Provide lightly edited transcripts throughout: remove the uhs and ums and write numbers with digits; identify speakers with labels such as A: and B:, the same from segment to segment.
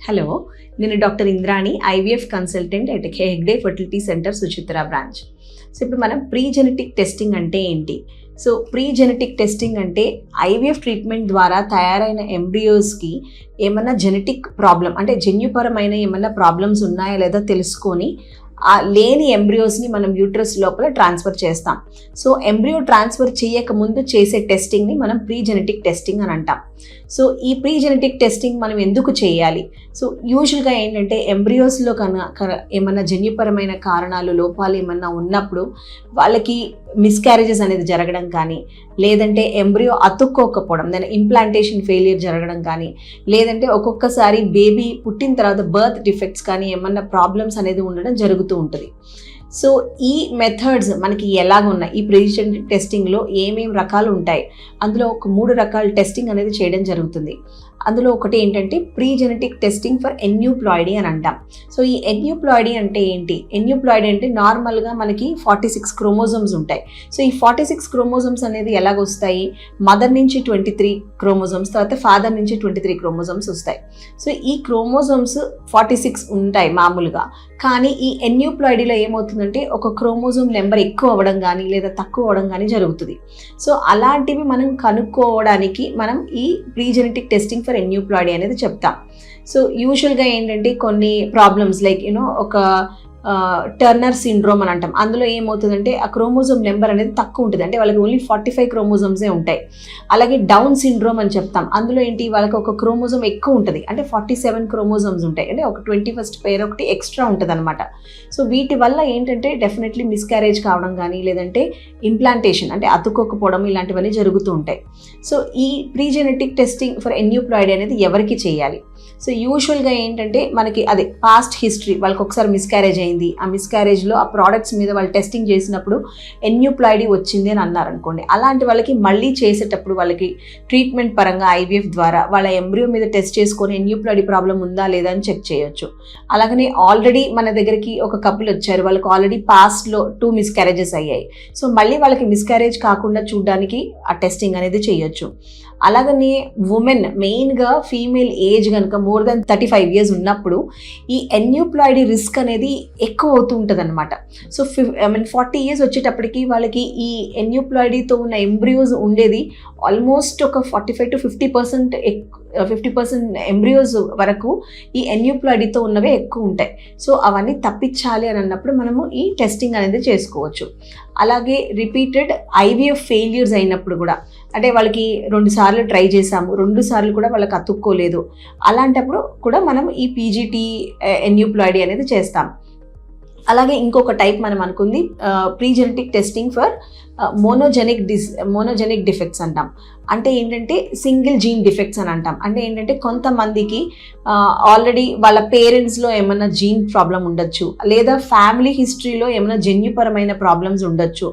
A: Hello, నేను doctor Indrani, IVF consultant at Hegde fertility centre, Suchitra branch. So ఇప్పుడు మనం ప్రీ జెనెటిక్ టెస్టింగ్ అంటే ఏంటి? సో ప్రీ జెనెటిక్ టెస్టింగ్ అంటే ఐవీఎఫ్ ట్రీట్మెంట్ ద్వారా తయారైన ఎంబ్రియోస్కి ఏమన్నా జెనెటిక్ ప్రాబ్లం అంటే జన్యుపరమైన ఏమన్నా ప్రాబ్లమ్స్ ఉన్నాయా లేదా తెలుసుకొని ఆ లేని ఎంబ్రియోస్ని మనం యూట్రస్ లోపల ట్రాన్స్ఫర్ చేస్తాం. సో ఎంబ్రియో ట్రాన్స్ఫర్ చేయక ముందు చేసే టెస్టింగ్ని మనం ప్రీ జెనెటిక్ టెస్టింగ్ అని అంటాం. సో ఈ ప్రీ జెనెటిక్ టెస్టింగ్ మనం ఎందుకు చేయాలి? సో యూజువల్గా ఏంటంటే ఎంబ్రియోస్లో ఏమన్నా జన్యుపరమైన కారణాలు, లోపాలు ఏమన్నా ఉన్నప్పుడు వాళ్ళకి మిస్క్యారేజెస్ అనేది జరగడం కానీ, లేదంటే ఎంబ్రియో అతుక్కోకపోవడం, దాని ఇంప్లాంటేషన్ ఫెయిలియర్ జరగడం కానీ, లేదంటే ఒక్కొక్కసారి బేబీ పుట్టిన తర్వాత బర్త్ డిఫెక్ట్స్ కానీ ఏమన్నా ప్రాబ్లమ్స్ అనేది ఉండడం జరుగుతూ ఉంటుంది. సో ఈ మెథడ్స్ మనకి ఎలాగ ఉన్నాయి, ఈ ప్రీ జెనెటిక్ టెస్టింగ్లో ఏమేమి రకాలు ఉంటాయి, అందులో ఒక 3 రకాల టెస్టింగ్ అనేది చేయడం జరుగుతుంది. అందులో ఒకటి ఏంటంటే ప్రీ జెనెటిక్ టెస్టింగ్ ఫర్ ఎన్యూప్లాయిడీ అని అంటాం. సో ఈ ఎన్యూప్లాయిడీ అంటే ఏంటి? ఎన్యూప్లాయిడీ అంటే నార్మల్గా మనకి 46 క్రోమోజోమ్స్ ఉంటాయి. సో ఈ 46 క్రోమోజోమ్స్ అనేది ఎలాగొస్తాయి? మదర్ నుంచి 23 క్రోమోజోమ్స్, తర్వాత ఫాదర్ నుంచి 23 క్రోమోజోమ్స్ వస్తాయి. సో ఈ క్రోమోజోమ్స్ 46 ఉంటాయి మామూలుగా. కానీ ఈ ఎన్యూప్లాయిడీలో ఏమవుతుందంటే ఒక క్రోమోజోమ్ నెంబర్ ఎక్కువ అవ్వడం కానీ లేదా తక్కువ అవ్వడం కానీ జరుగుతుంది. సో అలాంటివి మనం కనుక్కోవడానికి మనం ఈ ప్రీ జెనెటిక్ టెస్టింగ్ ఫర్ ఎన్యూప్లాయిడీ అనేది చెప్తాం. సో యూజువల్గా ఏంటంటే కొన్ని ప్రాబ్లమ్స్ లైక్ ఒక టర్నర్ సిండ్రోమ్ అని అంటాం. అందులో ఏమవుతుందంటే ఆ క్రోమోజోమ్ నెంబర్ అనేది తక్కువ ఉంటుంది, అంటే వాళ్ళకి ఓన్లీ 45 క్రోమోజోమ్సే ఉంటాయి. అలాగే డౌన్ సిండ్రోమ్ అని చెప్తాం. అందులో ఏంటి, వాళ్ళకి ఒక క్రోమోజోమ్ ఎక్కువ ఉంటుంది, అంటే 47 క్రోమోజోమ్స్ ఉంటాయి, అంటే ఒక 21st పేర్ ఒకటి ఎక్స్ట్రా ఉంటుంది అనమాట. సో వీటి వల్ల ఏంటంటే డెఫినెట్లీ మిస్క్యారేజ్ కావడం కానీ, లేదంటే ఇంప్లాంటేషన్ అంటే అతుక్కోకపోవడం, ఇలాంటివన్నీ జరుగుతూ ఉంటాయి. సో ఈ ప్రీ జెనెటిక్ టెస్టింగ్ ఫర్ ఎన్యూప్లాయిడీ అనేది ఎవరికి చేయాలి? సో యూజువల్గా ఏంటంటే మనకి అదే పాస్ట్ హిస్టరీ, వాళ్ళకి ఒకసారి మిస్క్యారేజ్ అయింది, ఆ మిస్క్యారేజ్లో ఆ ప్రోడక్ట్స్ మీద వాళ్ళు టెస్టింగ్ చేసినప్పుడు ఎన్యూప్లాయిడీ వచ్చింది అని అన్నారనుకోండి, అలాంటి వాళ్ళకి మళ్ళీ చేసేటప్పుడు వాళ్ళకి ట్రీట్మెంట్ పరంగా ఐవీఎఫ్ ద్వారా వాళ్ళ ఎంబ్రియో మీద టెస్ట్ చేసుకొని ఎన్యూప్లాయిడీ ప్రాబ్లం ఉందా లేదా అని చెక్ చేయొచ్చు. అలాగనే ఆల్రెడీ మన దగ్గరికి ఒక కపుల్ వచ్చారు, వాళ్ళకి ఆల్రెడీ పాస్ట్లో 2 మిస్క్యారేజెస్ అయ్యాయి. సో మళ్ళీ వాళ్ళకి మిస్క్యారేజ్ కాకుండా చూడడానికి ఆ టెస్టింగ్ అనేది చేయొచ్చు. అలాగనే ఉమెన్, మెయిన్గా ఫీమేల్ ఏజ్ కనుక మోర్ దెన్ 35 years ఉన్నప్పుడు ఈ ఎన్యూప్లాయిడీ రిస్క్ అనేది ఎక్కువ అవుతూ ఉంటుంది అనమాట. సో 40 years వచ్చేటప్పటికి వాళ్ళకి ఈ ఎన్యూప్లాయిడీతో ఉన్న ఎంబ్రియోస్ ఉండేది ఆల్మోస్ట్ ఒక 45 to 50% ఎంబ్రియోస్ వరకు ఈ ఎన్యూప్లాయిడీతో ఉన్నవే ఎక్కువ ఉంటాయి. సో అవన్నీ తప్పించాలి అని అన్నప్పుడు మనము ఈ టెస్టింగ్ అనేది చేసుకోవచ్చు. అలాగే రిపీటెడ్ ఐవీఎఫ్ ఫెయిల్యూర్స్ అయినప్పుడు కూడా, అంటే వాళ్ళకి 2 సార్లు ట్రై చేసాము, 2 సార్లు కూడా వాళ్ళకి అతుక్కోలేదు, అలాంటప్పుడు కూడా మనం ఈ పీజీటీ ఎన్యూప్లాయిడీ అనేది చేస్తాం. అలాగే ఇంకొక టైప్ మనం అనుకుంది pre genetic testing for monogenic defects అంటాం. అంటే ఏంటంటే సింగిల్ జీన్ డిఫెక్ట్స్ అని అంటాం. అంటే ఏంటంటే కొంతమందికి ఆల్రెడీ వాళ్ళ పేరెంట్స్లో ఏమైనా జీన్ ప్రాబ్లం ఉండొచ్చు, లేదా ఫ్యామిలీ హిస్టరీలో ఏమైనా జన్యుపరమైన ప్రాబ్లమ్స్ ఉండొచ్చు,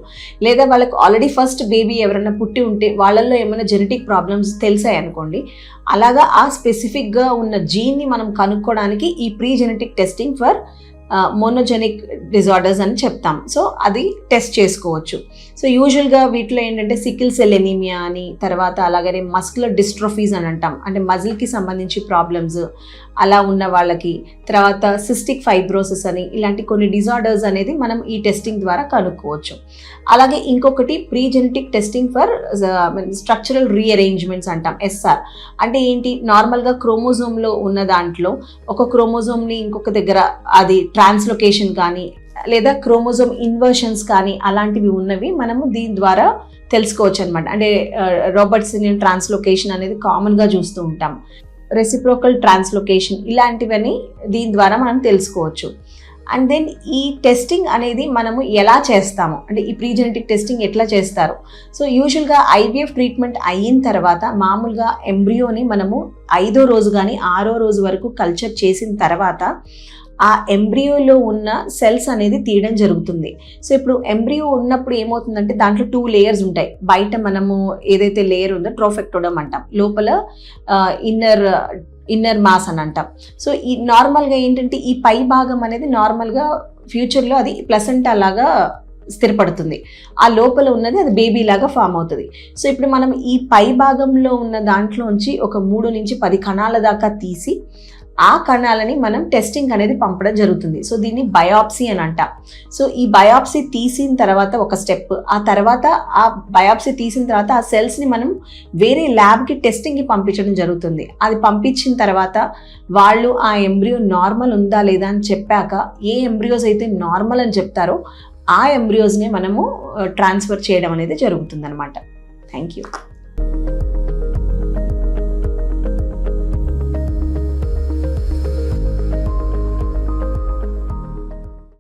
A: లేదా వాళ్ళకి ఆల్రెడీ ఫస్ట్ బేబీ ఎవరైనా పుట్టి ఉంటే వాళ్ళల్లో ఏమైనా జెనెటిక్ ప్రాబ్లమ్స్ తెలిసాయి అనుకోండి. అలాగా ఆ స్పెసిఫిక్గా ఉన్న జీన్ని మనం కనుక్కోవడానికి ఈ pre genetic testing for monogenic disorders అని చెప్తాం. సో అది టెస్ట్ చేసుకోవచ్చు. సో యూజువల్గా వీటిలో ఏంటంటే సికిల్ సెల్ ఎనీమియా అని, తర్వాత అలాగనే మస్కులర్ డిస్ట్రోఫీస్ అని అంటాం, అంటే మజిల్కి సంబంధించి ప్రాబ్లమ్స్ అలా ఉన్న వాళ్ళకి, తర్వాత సిస్టిక్ ఫైబ్రోసిస్ అని, ఇలాంటి కొన్ని డిజార్డర్స్ అనేది మనం ఈ టెస్టింగ్ ద్వారా కనుక్కోవచ్చు. అలాగే ఇంకొకటి pre genetic testing for structural rearrangements అంటాం, SR. అంటే ఏంటి, నార్మల్గా క్రోమోజోమ్లో ఉన్న దాంట్లో ఒక క్రోమోజోమ్ని ఇంకొక దగ్గర అది ట్రాన్స్లోకేషన్ కానీ, లేదా క్రోమోజోమ్ ఇన్వర్షన్స్ కానీ అలాంటివి ఉన్నవి మనము దీని ద్వారా తెలుసుకోవచ్చు అనమాట. అంటే రోబర్ట్సియన్ ట్రాన్స్లోకేషన్ అనేది కామన్గా చూస్తూ ఉంటాం, రెసిప్రోకల్ ట్రాన్స్లోకేషన్, ఇలాంటివన్నీ దీని ద్వారా మనం తెలుసుకోవచ్చు. అండ్ దెన్ ఈ టెస్టింగ్ అనేది మనము ఎలా చేస్తాము, అంటే ఈ ప్రీ జెనెటిక్ టెస్టింగ్ ఎట్లా చేస్తారు? సో యూజువల్గా ఐవీఎఫ్ ట్రీట్మెంట్ అయిన తర్వాత మామూలుగా ఎంబ్రియోని మనము 5వ రోజు కానీ 6వ రోజు వరకు కల్చర్ చేసిన తర్వాత ఆ ఎంబ్రియోలో ఉన్న సెల్స్ అనేది తీయడం జరుగుతుంది. సో ఇప్పుడు ఎంబ్రియో ఉన్నప్పుడు ఏమవుతుందంటే దాంట్లో 2 లేయర్స్ ఉంటాయి. బయట మనము ఏదైతే లేయర్ ఉందో ట్రోఫెక్టోడమ్ అంటాం, లోపల ఇన్నర్ మాస్ అని అంటాం. సో ఈ నార్మల్గా ఏంటంటే ఈ పై భాగం అనేది నార్మల్గా ఫ్యూచర్లో అది ప్లసెంటా లాగా స్థిరపడుతుంది, ఆ లోపల ఉన్నది అది బేబీ లాగా ఫామ్ అవుతుంది. సో ఇప్పుడు మనం ఈ పై భాగంలో ఉన్న దాంట్లోంచి ఒక 3 నుంచి 10 కణాల దాకా తీసి ఆ కణాలని మనం టెస్టింగ్ అనేది పంపడం జరుగుతుంది. సో దీన్ని బయాప్సీ అని అంటాం. సో ఈ బయాప్సీ తీసిన తర్వాత ఒక స్టెప్, ఆ తర్వాత ఆ బయాప్సీ తీసిన తర్వాత ఆ సెల్స్ని మనం వేరే ల్యాబ్కి టెస్టింగ్కి పంపించడం జరుగుతుంది. అది పంపించిన తర్వాత వాళ్ళు ఆ ఎంబ్రియో నార్మల్ ఉందా లేదా అని చెప్పాక ఏ ఎంబ్రియోస్ అయితే నార్మల్ అని చెప్తారో ఆ ఎంబ్రియోస్ని మనము ట్రాన్స్ఫర్ చేయడం అనేది జరుగుతుంది అనమాట. Thank you.